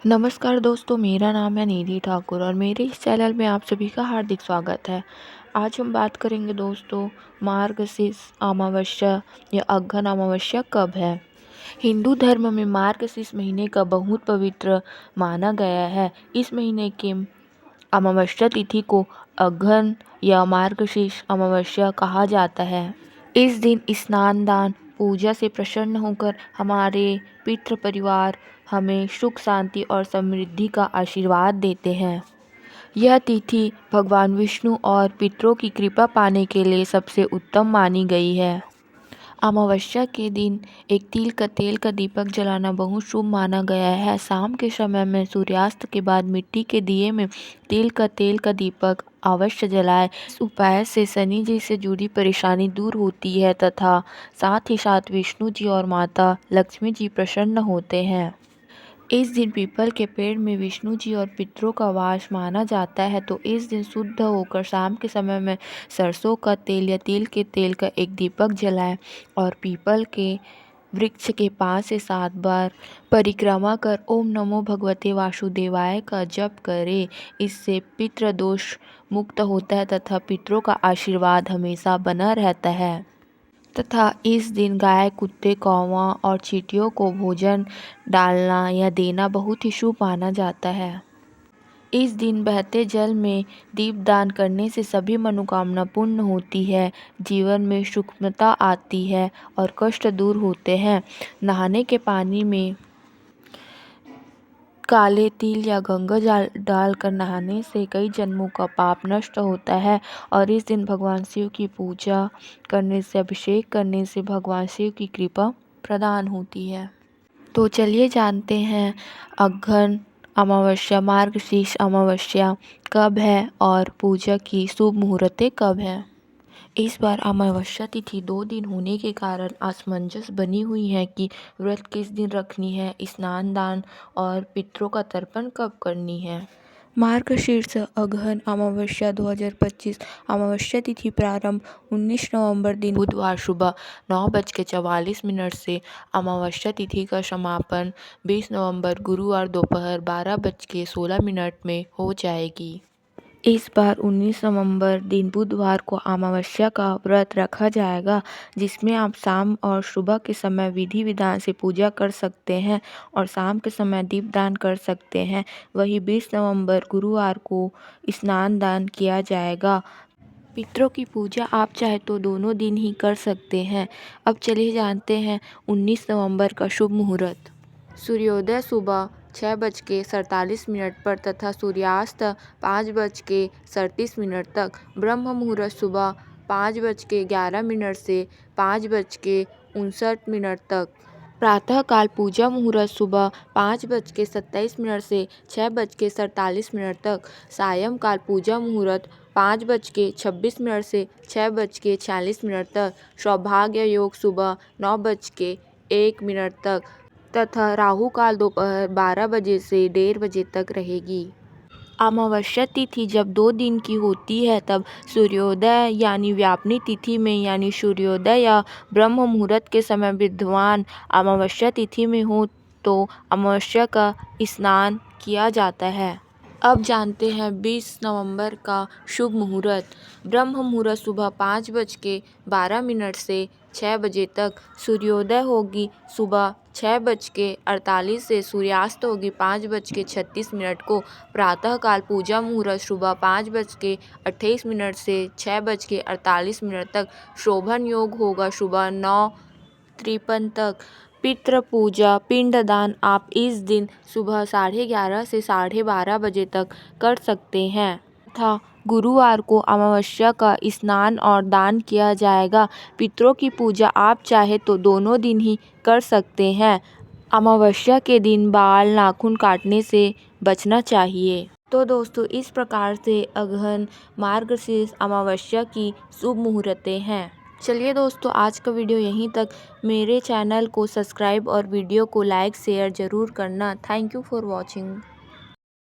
नमस्कार दोस्तों, मेरा नाम है निधि ठाकुर और मेरे इस चैनल में आप सभी का हार्दिक स्वागत है। आज हम बात करेंगे दोस्तों, मार्गशीर्ष अमावस्या या अघन अमावस्या कब है। हिंदू धर्म में मार्गशीर्ष महीने का बहुत पवित्र माना गया है। इस महीने के अमावस्या तिथि को अघन या मार्गशीर्ष अमावस्या कहा जाता है। इस दिन स्नान दान पूजा से प्रसन्न होकर हमारे पितृ परिवार हमें सुख शांति और समृद्धि का आशीर्वाद देते हैं। यह तिथि भगवान विष्णु और पितरों की कृपा पाने के लिए सबसे उत्तम मानी गई है। अमावस्या के दिन एक तिल का तेल का दीपक जलाना बहुत शुभ माना गया है। शाम के समय में सूर्यास्त के बाद मिट्टी के दिए में तिल का तेल का दीपक अवश्य जलाएं। इस उपाय से शनि जी से जुड़ी परेशानी दूर होती है तथा साथ ही साथ विष्णु जी और माता लक्ष्मी जी प्रसन्न होते हैं। इस दिन पीपल के पेड़ में विष्णु जी और पितरों का वास माना जाता है, तो इस दिन शुद्ध होकर शाम के समय में सरसों का तेल या तिल के तेल का एक दीपक जलाएं और पीपल के वृक्ष के 5 से 7 बार परिक्रमा कर ओम नमो भगवते वासुदेवाय का जप करें। इससे पितृ दोष मुक्त होता है तथा पितरों का आशीर्वाद हमेशा बना रहता है। तथा इस दिन गाय, कुत्ते, कौवा और चींटियों को भोजन डालना या देना बहुत ही शुभ माना जाता है। इस दिन बहते जल में दीपदान करने से सभी मनोकामना पूर्ण होती है, जीवन में सुखमता आती है और कष्ट दूर होते हैं। नहाने के पानी में काले तिल या गंगा जल डालकर नहाने से कई जन्मों का पाप नष्ट होता है और इस दिन भगवान शिव की पूजा करने से, अभिषेक करने से भगवान शिव की कृपा प्रदान होती है। तो चलिए जानते हैं अघन अमावस्या, मार्गशीर्ष अमावस्या कब है और पूजा की शुभ मुहूर्तें कब है। इस बार अमावस्या तिथि 2 दिन होने के कारण असमंजस बनी हुई है कि व्रत किस दिन रखनी है, स्नान दान और पितरों का तर्पण कब करनी है। मार्गशीर्ष अगहन अमावस्या 2025 अमावस्या तिथि प्रारंभ 19 नवंबर दिन बुधवार सुबह 9:44 से अमावस्या तिथि का समापन 20 नवंबर गुरुवार दोपहर 12:16 में हो जाएगी। इस बार 19 नवंबर दिन बुधवार को अमावस्या का व्रत रखा जाएगा, जिसमें आप शाम और सुबह के समय विधि विधान से पूजा कर सकते हैं और शाम के समय दीपदान कर सकते हैं। वही 20 नवंबर गुरुवार को स्नान दान किया जाएगा। पितरों की पूजा आप चाहे तो दोनों दिन ही कर सकते हैं। अब चलिए जानते हैं 19 नवंबर का शुभ मुहूर्त। सूर्योदय सुबह 6:47 पर तथा सूर्यास्त 5:37 तक। ब्रह्म मुहूर्त सुबह 5:11 से 5:59 तक। प्रातःकाल पूजा मुहूर्त सुबह 5:27 से 6:47 तक। सायंकाल पूजा मुहूर्त 5:26 से 6:46 तक। सौभाग्य योग सुबह 9:01 तक तथा राहु काल दोपहर 12 बजे से 1:30 बजे तक रहेगी। अमावस्या तिथि जब 2 दिन की होती है तब सूर्योदय यानी व्यापनी तिथि में यानी सूर्योदय या ब्रह्म मुहूर्त के समय विद्वान अमावस्या तिथि में हो तो अमावस्या का स्नान किया जाता है। अब जानते हैं 20 नवंबर का शुभ मुहूर्त। ब्रह्म मुहूर्त सुबह 5:12 से 6 बजे तक। सूर्योदय होगी सुबह 6:48 से सूर्यास्त होगी 5:36 को। प्रातःकाल पूजा मुहूर्त सुबह 5:28 से 6:48 तक। शोभन योग होगा सुबह 9:53 तक। पितृ पूजा पिंडदान आप इस दिन सुबह 11:30 से 12:30 बजे तक कर सकते हैं तथा गुरुवार को अमावस्या का स्नान और दान किया जाएगा। पितरों की पूजा आप चाहे तो दोनों दिन ही कर सकते हैं। अमावस्या के दिन बाल नाखून काटने से बचना चाहिए। तो दोस्तों, इस प्रकार से अगहन मार्गशीर्ष अमावस्या की शुभ मुहूर्तें हैं। चलिए दोस्तों, आज का वीडियो यहीं तक। मेरे चैनल को सब्सक्राइब और वीडियो को लाइक शेयर ज़रूर करना। Thank you for watching.